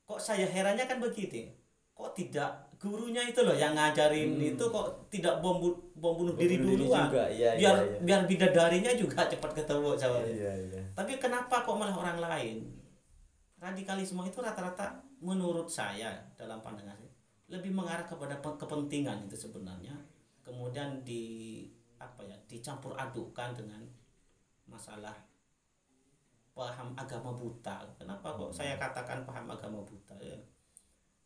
kok saya herannya kan begitu. Kok tidak gurunya itu loh yang ngajarin itu kok tidak bom bunuh diri duluan. Biar bidadarinya juga cepat ketemu sama dia. Tapi kenapa kok malah orang lain? Radikalisme itu rata-rata menurut saya dalam pandangan saya lebih mengarah kepada kepentingan itu sebenarnya. Kemudian dicampur adukkan dengan masalah paham agama buta. Kenapa kok saya katakan paham agama buta?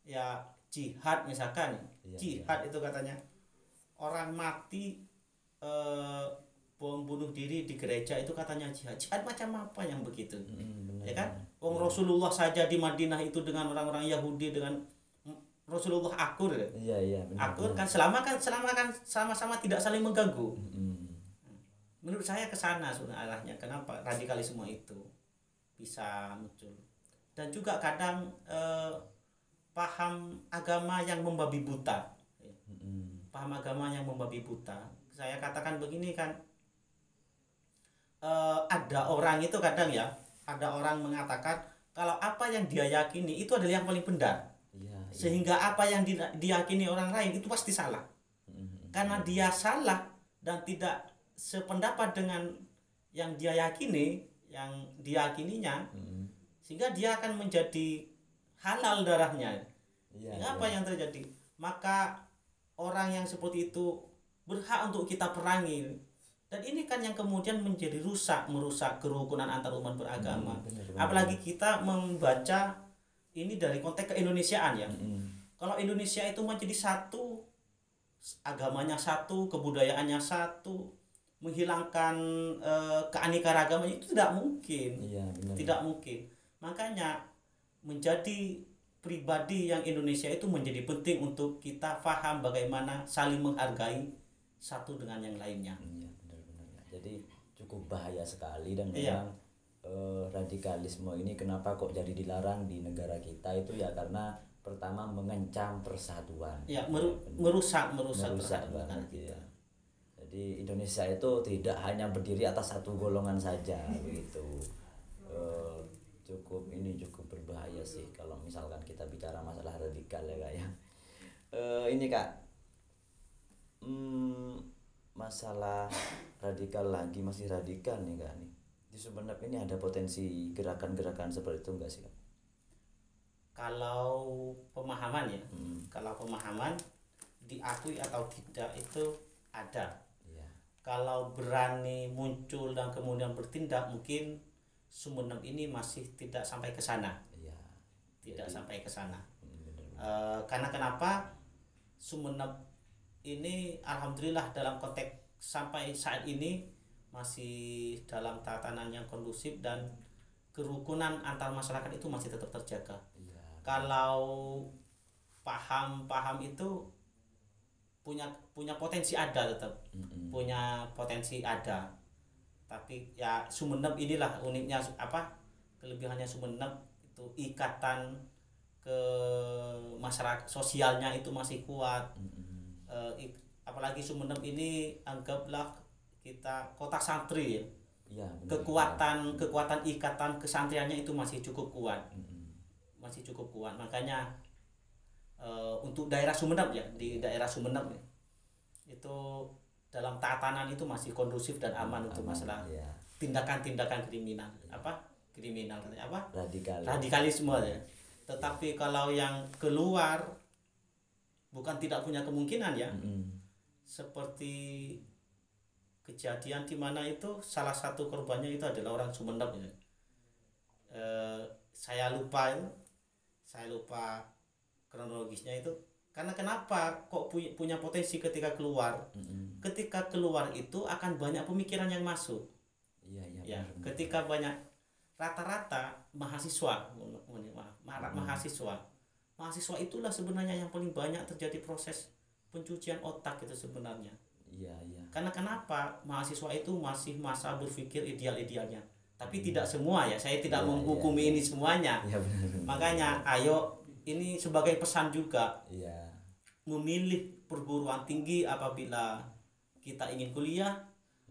Ya jihad misalkan, jihad itu katanya orang mati bom bunuh diri di gereja itu katanya jihad. Jihad macam apa yang begitu? Ya kan? Wong Rasulullah saja di Madinah itu dengan orang-orang Yahudi dengan Rasulullah akur. Akur kan sama-sama tidak saling mengganggu. Menurut saya ke sana arahnya. Kenapa radikalisme itu bisa muncul? Dan juga kadang paham agama yang membabi buta. Paham agama yang membabi buta. Saya katakan begini kan, ada orang itu kadang ya, ada orang mengatakan kalau apa yang dia yakini itu adalah yang paling benar. Sehingga apa yang diyakini orang lain itu pasti salah. Karena dia salah dan tidak sependapat dengan yang dia yakini, yang diyakininya, sehingga dia akan menjadi halal darahnya. Apa yang terjadi? Maka orang yang seperti itu berhak untuk kita perangi. Dan ini kan yang kemudian menjadi merusak kerukunan antar umat beragama. Apalagi kita membaca ini dari konteks keindonesiaan ya. Kalau Indonesia itu menjadi satu, agamanya satu, kebudayaannya satu, menghilangkan keanekaragaman itu tidak mungkin. Tidak mungkin. Makanya menjadi pribadi yang Indonesia itu menjadi penting untuk kita paham bagaimana saling menghargai satu dengan yang lainnya.
Jadi cukup bahaya sekali dan memang radikalisme ini kenapa kok jadi dilarang di negara kita itu ya karena pertama mengancam persatuan.
Merusak persatuan
kita. Jadi Indonesia itu tidak hanya berdiri atas satu golongan saja begitu. Cukup berbahaya sih kalau misalkan kita bicara masalah radikal ya Kak ya. Ini Kak, masalah radikal lagi, masih radikal nih Kak nih. Di Sumeneb ini ada potensi gerakan-gerakan seperti itu enggak sih Kak?
Kalau pemahaman ya. Kalau pemahaman diakui atau tidak itu ada. Kalau berani muncul dan kemudian bertindak, mungkin Sumeneb ini masih tidak sampai ke sana. Tidak sampai ke sana. Karena kenapa? Sumeneb ini alhamdulillah dalam konteks sampai saat ini masih dalam tatanan yang kondusif dan kerukunan antar masyarakat itu masih tetap terjaga. Kalau paham itu punya potensi ada, tetap punya potensi ada. Tapi ya Sumeneb inilah uniknya, kelebihannya Sumeneb itu ikatan ke masyarakat sosialnya itu masih kuat. Apalagi Sumeneb ini anggaplah kita kota santri ya. Kekuatan ikatan kesantriannya itu masih cukup kuat. Masih cukup kuat. Makanya untuk daerah Sumeneb ya, di daerah Sumeneb ya, itu dalam tatanan itu masih kondusif dan aman untuk masalah tindakan-tindakan radikalisme ya. Tetapi kalau yang keluar bukan tidak punya kemungkinan ya, seperti kejadian di mana itu salah satu korbannya itu adalah orang Sumeneb ya. Saya lupa kronologisnya itu, karena kenapa kok punya potensi ketika keluar. Ketika keluar itu akan banyak pemikiran yang masuk. Ketika banyak, rata-rata mahasiswa itulah sebenarnya yang paling banyak terjadi proses pencucian otak itu sebenarnya. Karena kenapa? Mahasiswa itu masih masa berpikir ideal-idealnya, tapi tidak semua ya, saya tidak menghukumi ini semuanya. Makanya ayo, ini sebagai pesan juga, memilih perguruan tinggi apabila kita ingin kuliah,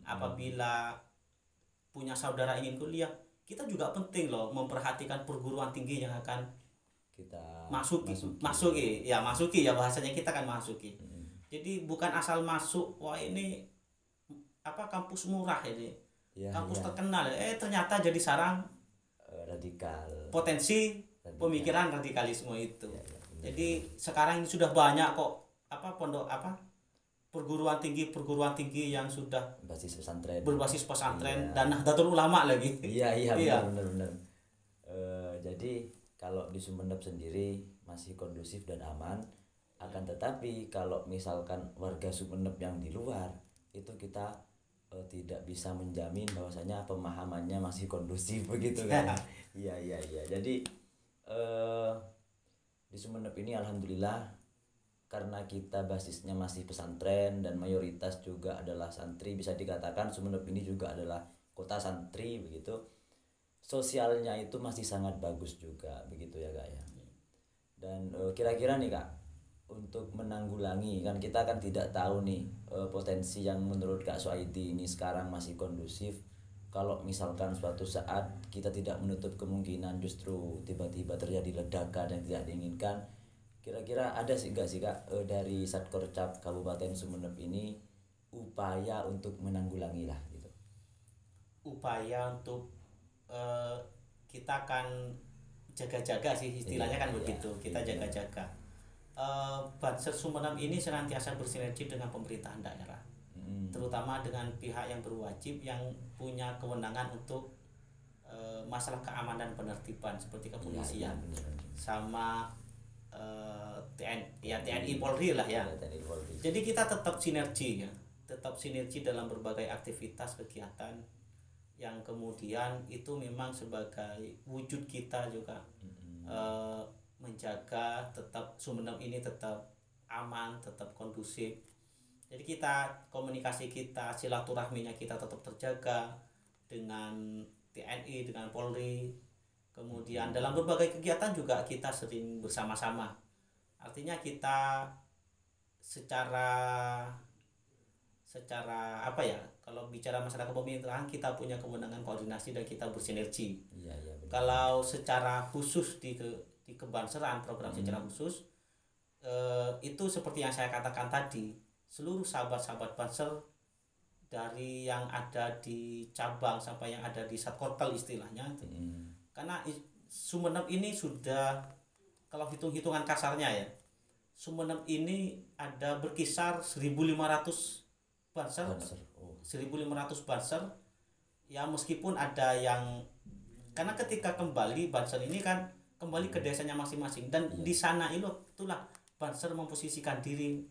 apabila punya saudara ingin kuliah, kita juga penting loh memperhatikan perguruan tinggi yang akan kita masuki ya, bahasanya kita kan masuki. Jadi bukan asal masuk, wah ini kampus murah ini, kampus terkenal, ternyata jadi sarang
radikal,
potensi pemikiran radikalisme itu. Jadi sekarang ini sudah banyak kok perguruan tinggi yang sudah berbasis pesantren dan Nahdlatul Ulama lagi.
Benar. Jadi kalau di Sumeneb sendiri masih kondusif dan aman. Akan tetapi kalau misalkan warga Sumeneb yang di luar itu kita tidak bisa menjamin bahwasanya pemahamannya masih kondusif begitu kan. Jadi di Sumeneb ini alhamdulillah, karena kita basisnya masih pesantren dan mayoritas juga adalah santri, bisa dikatakan Sumeneb ini juga adalah kota santri begitu. Sosialnya itu masih sangat bagus juga begitu ya Kak ya. Dan kira-kira nih Kak, untuk menanggulangi, kan kita kan tidak tahu nih potensi yang menurut Kak Suaidi ini sekarang masih kondusif. Kalau misalkan suatu saat kita tidak menutup kemungkinan justru tiba-tiba terjadi ledakan yang tidak diinginkan, kira-kira ada sih Kak dari Satkorcap Kabupaten Sumeneb ini upaya untuk menanggulangi lah gitu.
Upaya untuk kita akan jaga-jaga sih istilahnya kan begitu. Kita jaga-jaga. Banser Sumeneb ini senantiasa bersinergi dengan pemerintahan daerah, terutama dengan pihak yang berwajib yang punya kewenangan untuk masalah keamanan penertiban seperti kepolisian sama TNI Polri lah ya. Jadi kita tetap sinergi dalam berbagai aktivitas kegiatan yang kemudian itu memang sebagai wujud kita juga menjaga tetap Sumeneb ini tetap aman, tetap kondusif. Jadi komunikasi kita, silaturahminya kita tetap terjaga dengan TNI, dengan Polri. Kemudian dalam berbagai kegiatan juga kita sering bersama-sama. Artinya kita secara kalau bicara masalah kepemimpinan kita punya kewenangan koordinasi dan kita bersinergi. Kalau secara khusus di kebanseran, program secara khusus itu seperti yang saya katakan tadi, seluruh sahabat-sahabat Banser dari yang ada di cabang sampai yang ada di Satkortel istilahnya. Karena Sumeneb ini sudah kalau hitung-hitungan kasarnya ya, Sumenep ini ada berkisar 1.500 banser, 1.500 banser. Ya meskipun ada yang, karena ketika kembali banser ini kan kembali ke desanya masing-masing, dan di sana itulah banser memposisikan diri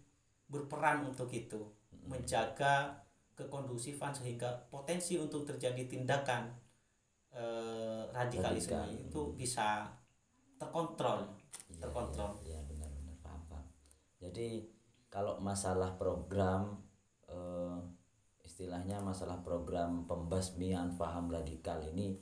berperan untuk itu, menjaga kekondusifan sehingga potensi untuk terjadi tindakan radikalisme itu bisa terkontrol.
Iya, benar-benar paham. Jadi kalau masalah program istilahnya masalah program pembasmian paham radikal ini,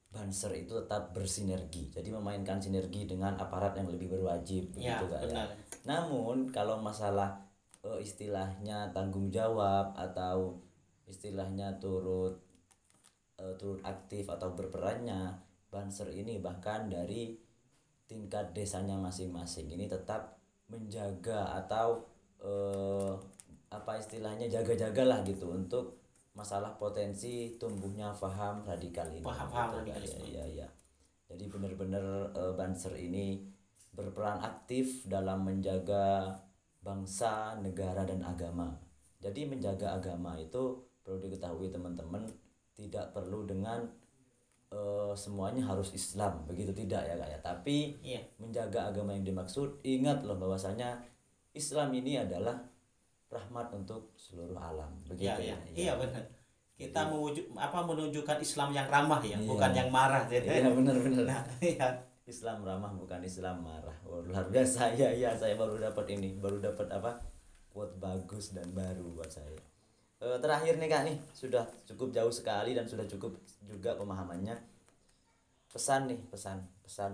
Banser itu tetap bersinergi, jadi memainkan sinergi dengan aparat yang lebih berwajib, begitu Kak ya. Namun kalau masalah istilahnya tanggung jawab atau istilahnya turut aktif atau berperannya, Banser ini bahkan dari tingkat desanya masing-masing ini tetap menjaga atau apa istilahnya jaga-jagalah gitu untuk masalah potensi tumbuhnya paham radikal ini.
Paham radikalisme.
Ya. Jadi benar-benar Banser ini berperan aktif dalam menjaga bangsa, negara dan agama. Jadi menjaga agama itu perlu diketahui teman-teman, tidak perlu dengan semuanya harus Islam, begitu tidak ya Kak ya. Tapi menjaga agama yang dimaksud, ingat loh bahwasanya Islam ini adalah rahmat untuk seluruh alam, begitu ya.
Iya benar. Kita menunjukkan Islam yang ramah ya, bukan yang marah.
Iya benar-benar. Nah, Islam ramah bukan Islam marah. Luar biasa ya, saya baru dapat quote bagus dan baru buat saya. Terakhir nih Kak nih, sudah cukup jauh sekali dan sudah cukup juga pemahamannya. Pesan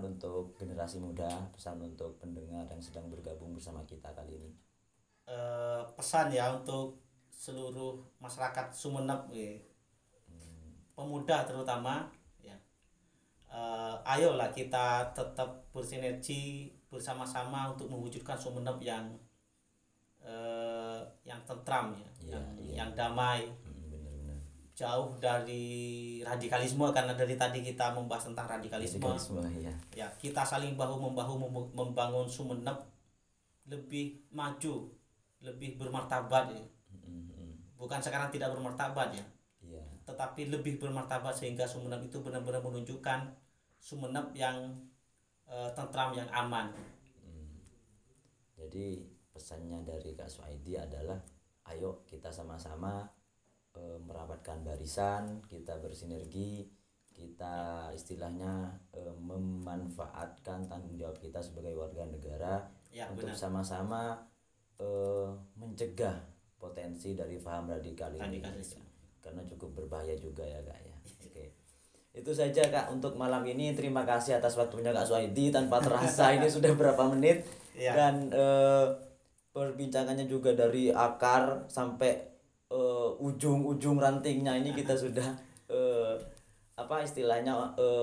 untuk generasi muda, pesan untuk pendengar yang sedang bergabung bersama kita kali ini.
Pesan ya untuk seluruh masyarakat Sumenep, pemuda terutama ya. Ayolah kita tetap bersinergi bersama-sama untuk mewujudkan Sumenep yang tentram ya, yang damai,
benar-benar
jauh dari radikalisme, karena dari tadi kita membahas tentang radikalisme ya, kita saling bahu-membahu membangun Sumenep lebih maju, lebih bermartabat ya. Bukan sekarang tidak bermartabat ya, tetapi lebih bermartabat sehingga Sumenep itu benar-benar menunjukkan Sumenep yang tentram, yang aman.
Jadi pesannya dari Kak Suaidi adalah ayo kita sama-sama merapatkan barisan, kita bersinergi, kita istilahnya memanfaatkan tanggung jawab kita sebagai warga negara untuk sama-sama mencegah potensi dari paham radikal ini, karena cukup berbahaya juga ya Kak ya. Oke. Itu saja Kak untuk malam ini. Terima kasih atas waktunya Kak Suaidi. Tanpa terasa ini sudah berapa menit dan perbincangannya juga dari akar sampai ujung rantingnya ini kita sudah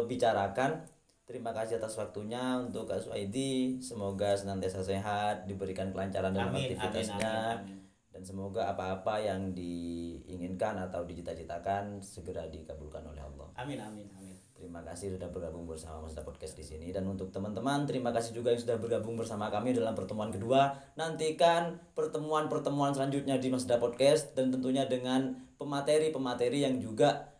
bicarakan. Terima kasih atas waktunya untuk Kak Suaidi. Semoga senantiasa sehat, diberikan kelancaran dalam aktivitasnya. Amin. Dan semoga apa-apa yang diinginkan atau dicita-citakan segera dikabulkan oleh Allah.
Amin.
Terima kasih sudah bergabung bersama Masda Podcast di sini. Dan untuk teman-teman, terima kasih juga yang sudah bergabung bersama kami dalam pertemuan kedua. Nantikan pertemuan selanjutnya di Masda Podcast, dan tentunya dengan pemateri-pemateri yang juga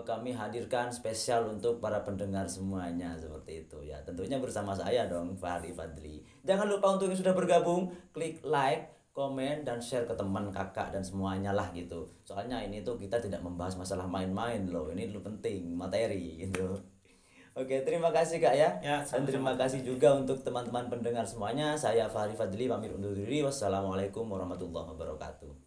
kami hadirkan spesial untuk para pendengar semuanya, seperti itu ya. Tentunya bersama saya dong, Fahri Fadli. Jangan lupa untuk yang sudah bergabung, klik like, komen, dan share ke teman, kakak, dan semuanya lah gitu. Soalnya ini tuh kita tidak membahas masalah main-main loh, ini dulu penting, materi gitu. Oke, terima kasih Kak ya. Dan terima kasih juga untuk teman-teman pendengar semuanya. Saya Fahri Fadli pamit undur diri. Wassalamualaikum warahmatullahi wabarakatuh.